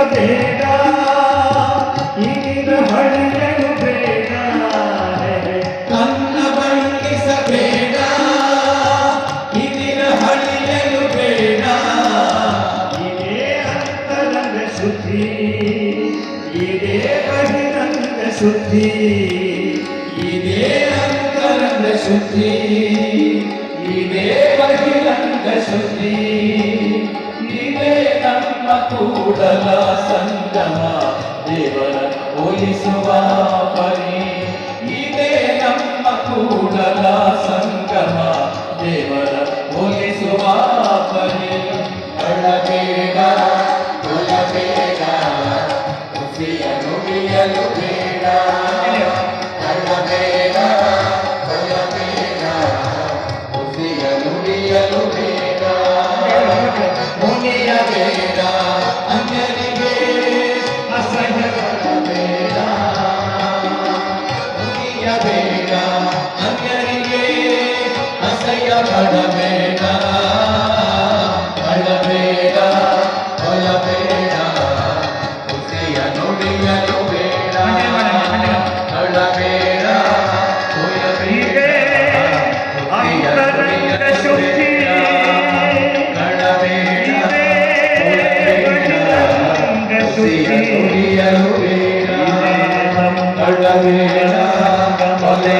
ಬಯಲಿಸಬೇಡ ಇದಿರ ಹಳಿಯಲು ಬೇಡ ಕನ್ನ ಬಯಲಿಸಬೇಡ ಇದಿರ ಹಳಿಯಲು ಬೇಡ ಇದೇ ಅಂತರಂಗ ಶುದ್ಧಿ ಇದೇ ಬಹಿರಂಗ ಶುದ್ಧಿ ಇದೇ ಅಂತರಂಗ ಶುದ್ಧಿ ಇದೇ ಬಹಿರಂಗ ಶುದ್ಧಿ ಇದೇ ನಮ್ಮ ಕೂಡಲ ಸಂಗಮ ದೇವರ ಹೋಲಿಸುವ ಪರಿ ಇದೇ ನಮ್ಮ ಕೂಡಲ ಸಂಗಮ ದೇವರ ಹೋಲಿಸುವ ಪರಿ ಅಳಬೇಡ ಕೊಲ್ಲಬೇಡ ಹುಸಿಯ ನುಡಿಯಲು ಬೇಡ ಅಳಬೇಡ ಕೊಲ್ಲಬೇಡ ಹುಸಿಯ ನುಡಿಯಲು ಬೇಡ ಮುನಿಯಬೇಡ ಅನ್ಯರಿಗೆ ಅಸಹ್ಯಪಡಬೇಡ ಮುನಿಯಬೇಡ ಅನ್ಯರಿಗೆ ಅಸಹ್ಯಪಡಬೇಡ ಅಳಬೇಡ ಕೊಲ್ಲಬೇಡ ಹುಸಿಯ ನುಡಿಯಲು ಬೇಡ ಅಳಬೇಡ ಕೊಲ್ಲಬೇಡ ಹುಸಿಯ ನುಡಿಯಲು ಶುದ್ಧಿ ನುಡಿಯಲು ಬೇಡ ಅಳಬೇಡ ಕೊಲೆ